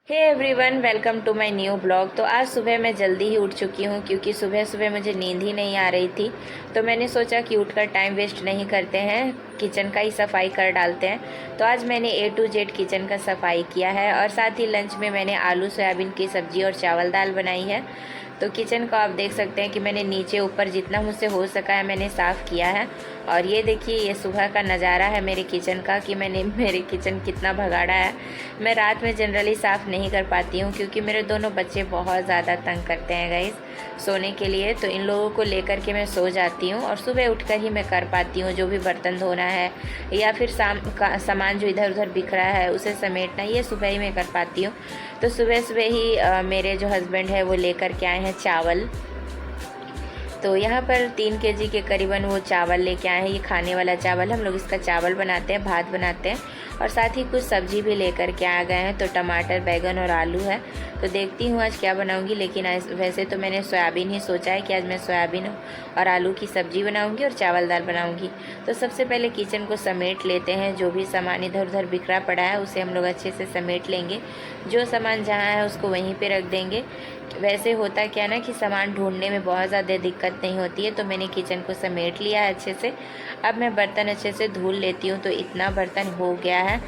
Hey everyone, welcome to my new blog. तो आज सुबह मैं जल्दी ही उठ चुकी हूँ क्योंकि सुबह सुबह मुझे नींद ही नहीं आ रही थी। तो मैंने सोचा कि उठकर टाइम वेस्ट नहीं करते हैं, किचन का ही सफाई कर डालते हैं। तो आज मैंने A to Z किचन का सफाई किया है और साथ ही लंच में मैंने आलू सोयाबीन की सब्ज़ी और चावल दाल बनाई है। तो किचन को आप देख सकते हैं कि मैंने नीचे ऊपर जितना मुझसे हो सका है मैंने साफ़ किया है। और ये देखिए, ये सुबह का नज़ारा है मेरे किचन का कि मैंने मेरे किचन कितना भगाड़ा है। मैं रात में जनरली साफ़ नहीं कर पाती हूँ क्योंकि मेरे दोनों बच्चे बहुत ज़्यादा तंग करते हैं गाइस सोने के लिए। तो इन लोगों को लेकर के मैं सो जाती हूँ और सुबह उठकर ही मैं कर पाती हूँ जो भी बर्तन धोना है या फिर सामान जो इधर उधर बिखरा है उसे समेटना, ये सुबह ही मैं कर पाती हूँ। तो सुबह सुबह ही मेरे जो हस्बैंड है वो लेकर के आए हैं चावल। तो यहाँ पर 3 केजी के करीबन वो चावल लेके आए हैं। ये खाने वाला चावल, हम लोग इसका चावल बनाते हैं, भात बनाते हैं। और साथ ही कुछ सब्जी भी लेकर के आ गए हैं। तो टमाटर, बैगन और आलू है। तो देखती हूँ आज क्या बनाऊँगी, लेकिन वैसे तो मैंने सोयाबीन ही सोचा है कि आज मैं सोयाबीन और आलू की सब्ज़ी बनाऊँगी और चावल दाल बनाऊँगी। तो सबसे पहले किचन को समेट लेते हैं। जो भी सामान इधर उधर बिखरा पड़ा है उसे हम लोग अच्छे से समेट लेंगे। जो सामान जहाँ है उसको वहीं पे रख देंगे। वैसे होता क्या ना कि सामान ढूंढने में बहुत ज़्यादा दिक्कत नहीं होती है। तो मैंने किचन को समेट लिया है अच्छे से। अब मैं बर्तन अच्छे से धुल लेती हूँ। तो इतना बर्तन हो गया है,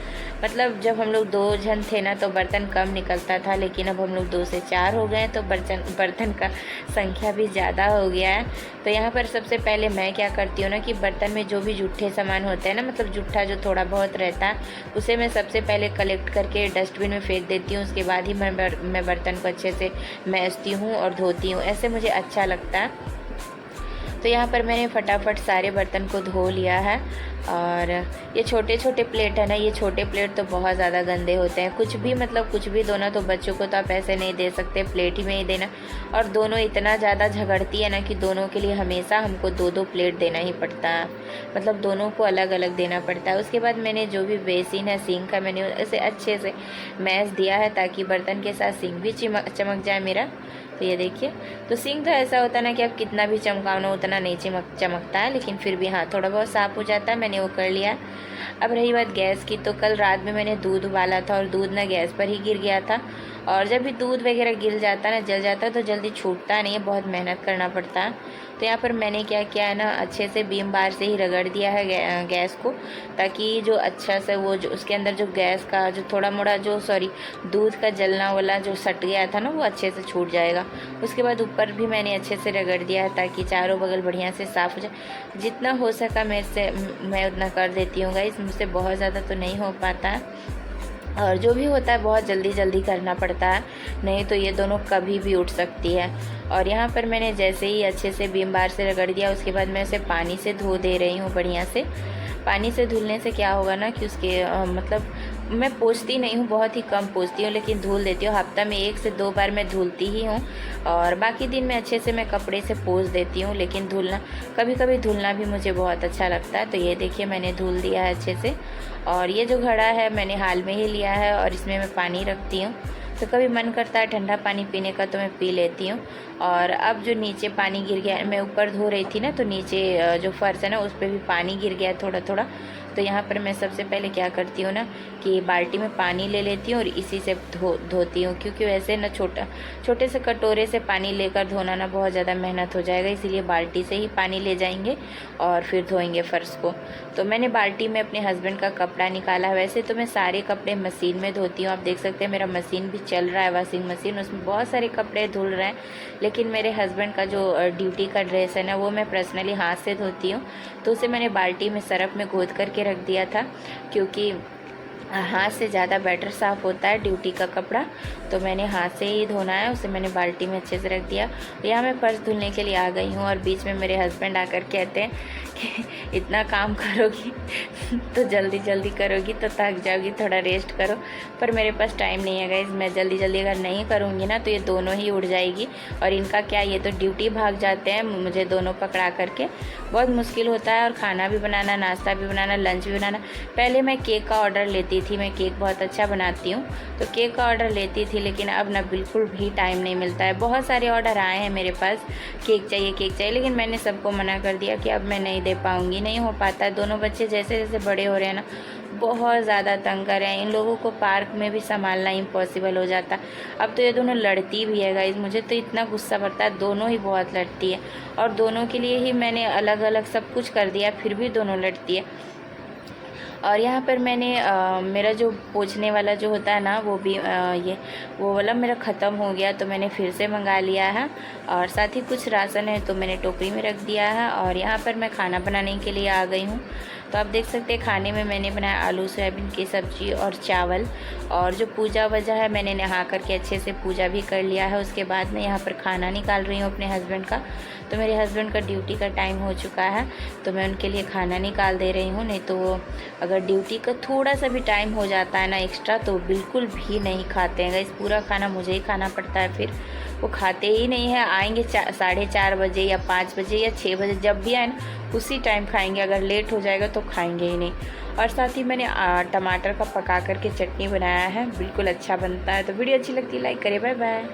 मतलब जब हम लोग 2 जन थे ना तो बर्तन कम निकलता था, लेकिन अब हम लोग 2 से 4 हो गए हैं तो बर्तन का संख्या भी ज़्यादा हो गया है। तो यहाँ पर सबसे पहले मैं क्या करती हूँ ना कि बर्तन में जो भी जूठे सामान होते हैं ना, मतलब जूठा जो थोड़ा बहुत रहता है उसे मैं सबसे पहले कलेक्ट करके डस्टबिन में फेंक देती हूँ। उसके बाद ही मैं बर्तन को अच्छे से मैजती हूँ और धोती हूँ, ऐसे मुझे अच्छा लगता है। तो यहाँ पर मैंने फटाफट सारे बर्तन को धो लिया है। और ये छोटे छोटे प्लेट है ना, ये छोटे प्लेट तो बहुत ज़्यादा गंदे होते हैं। कुछ भी मतलब कुछ भी दो ना, तो बच्चों को तो आप ऐसे नहीं दे सकते, प्लेट ही में ही देना। और दोनों इतना ज़्यादा झगड़ती है ना कि दोनों के लिए हमेशा हमको 2-2 प्लेट देना ही पड़ता है, मतलब दोनों को अलग अलग देना पड़ता है। उसके बाद मैंने जो भी बेसिन है, सिंक का, मैंने उसे अच्छे से मैश दिया है ताकि बर्तन के साथ सिंक भी चमक जाए मेरा। तो ये देखिए, तो सिंक तो ऐसा होता है ना कि आप कितना भी चमकाओ ना उतना नहीं चमकता है, लेकिन फिर भी हाँ थोड़ा बहुत साफ़ हो जाता है। मैंने वो कर लिया। अब रही बात गैस की, तो कल रात में मैंने दूध उबाला था और दूध ना गैस पर ही गिर गया था। और जब भी दूध वगैरह गिर जाता है ना, जल जाता है, तो जल्दी छूटता नहीं है, बहुत मेहनत करना पड़ता है। तो यहाँ पर मैंने क्या किया है ना, अच्छे से बीम बार से ही रगड़ दिया है गैस को, ताकि जो अच्छा से वो जो उसके अंदर जो गैस का जो थोड़ा मोड़ा जो दूध का जलना वाला जो सट गया था ना वो अच्छे से छूट जाएगा। उसके बाद ऊपर भी मैंने अच्छे से रगड़ दिया है ताकि चारों बगल बढ़िया से साफ़ हो जाए। जितना हो सका मैं उतना कर देती हूँ गाइस, मुझसे बहुत ज़्यादा तो नहीं हो पाता है। और जो भी होता है बहुत जल्दी जल्दी करना पड़ता है, नहीं तो ये दोनों कभी भी उठ सकती है। और यहाँ पर मैंने जैसे ही अच्छे से बीम बार से रगड़ दिया, उसके बाद मैं इसे पानी से धो दे रही हूँ बढ़िया से। पानी से धुलने से क्या होगा ना कि उसके मतलब मैं पोंछती नहीं हूँ, बहुत ही कम पोंछती हूँ, लेकिन धुल देती हूँ। हफ्ता में 1 से 2 बार मैं धुलती ही हूँ और बाकी दिन में अच्छे से मैं कपड़े से पोंछ देती हूँ। लेकिन कभी कभी धुलना भी मुझे बहुत अच्छा लगता है। तो ये देखिए, मैंने धुल दिया है अच्छे से। और ये जो घड़ा है मैंने हाल में ही लिया है और इसमें मैं पानी रखती हूँ। तो कभी मन करता है ठंडा पानी पीने का तो मैं पी लेती हूँ। और अब जो नीचे पानी गिर गया, मैं ऊपर धो रही थी ना, तो नीचे जो फर्श है ना उस पर भी पानी गिर गया थोड़ा थोड़ा। तो यहाँ पर मैं सबसे पहले क्या करती हूँ ना कि बाल्टी में पानी ले लेती हूँ और इसी से धोती हूँ, क्योंकि वैसे ना छोटे से कटोरे से पानी लेकर धोना ना बहुत ज़्यादा मेहनत हो जाएगा, इसीलिए बाल्टी से ही पानी ले जाएंगे और फिर धोएंगे फ़र्श को। तो मैंने बाल्टी में अपने हस्बैंड का कपड़ा निकाला। वैसे तो मैं सारे कपड़े मशीन में धोती हूँ, आप देख सकते हैं मेरा मशीन भी चल रहा है, वॉशिंग मशीन, उसमें बहुत सारे कपड़े धुल रहे हैं। लेकिन मेरे हस्बैंड का जो ड्यूटी का ड्रेस है ना वो मैं पर्सनली हाथ से धोती हूँ। तो उसे मैंने बाल्टी में सरफ में घोद करके रख दिया था, क्योंकि हाथ से ज़्यादा बेटर साफ़ होता है ड्यूटी का कपड़ा। तो मैंने हाथ से ही धोना है, उसे मैंने बाल्टी में अच्छे से रख दिया। यहाँ मैं फर्श धुलने के लिए आ गई हूँ और बीच में मेरे हस्बैंड आकर कहते हैं कि इतना काम करोगी तो जल्दी जल्दी करोगी तो थक जाओगी, थोड़ा रेस्ट करो। पर मेरे पास टाइम नहीं है गाइस, मैं जल्दी जल्दी अगर नहीं करूँगी ना तो ये दोनों ही उड़ जाएगी। और इनका क्या, ये तो ड्यूटी भाग जाते हैं, मुझे दोनों पकड़ा करके बहुत मुश्किल होता है। और खाना भी बनाना, नाश्ता भी बनाना, लंच भी बनाना। पहले मैं केक का ऑर्डर लेती थी, मैं केक बहुत अच्छा बनाती हूँ, तो केक का ऑर्डर लेती थी। लेकिन अब ना बिल्कुल भी टाइम नहीं मिलता है। बहुत सारे ऑर्डर आए हैं मेरे पास, केक चाहिए, लेकिन मैंने सबको मना कर दिया कि अब मैं नहीं दे पाऊँगी, नहीं हो पाता है। दोनों बच्चे जैसे जैसे बड़े हो रहे हैं ना बहुत ज़्यादा तंग कर रहे हैं। इन लोगों को पार्क में भी संभालना इम्पॉसिबल हो जाता। अब तो ये दोनों लड़ती भी है गाइस, मुझे तो इतना गुस्सा पड़ता है, दोनों ही बहुत लड़ती है। और दोनों के लिए ही मैंने अलग अलग सब कुछ कर दिया, फिर भी दोनों लड़ती है। और यहाँ पर मैंने मेरा जो पोंछने वाला जो होता है ना, वो भी ये वो वाला मेरा ख़त्म हो गया, तो मैंने फिर से मंगा लिया है। और साथ ही कुछ राशन है तो मैंने टोकरी में रख दिया है। और यहाँ पर मैं खाना बनाने के लिए आ गई हूँ। तो आप देख सकते हैं खाने में मैंने बनाया आलू सोयाबीन की सब्ज़ी और चावल। और जो पूजा वजह है, मैंने नहा करके अच्छे से पूजा भी कर लिया है। उसके बाद मैं यहाँ पर खाना निकाल रही हूँ अपने हस्बैंड का। तो मेरे हस्बैंड का ड्यूटी का टाइम हो चुका है, तो मैं उनके लिए खाना निकाल दे रही हूँ। नहीं तो अगर ड्यूटी का थोड़ा सा भी टाइम हो जाता है ना एक्स्ट्रा, तो बिल्कुल भी नहीं खाते हैं गाइस। पूरा खाना मुझे ही खाना पड़ता है, फिर वो खाते ही नहीं है। आएंगे 4:30 बजे या 5 बजे या 6 बजे, जब भी आए ना उसी टाइम खाएंगे। अगर लेट हो जाएगा तो खाएंगे ही नहीं। और साथ ही मैंने टमाटर का पका करके चटनी बनाया है, बिल्कुल अच्छा बनता है। तो वीडियो अच्छी लगती है लाइक करें, बाय बाय।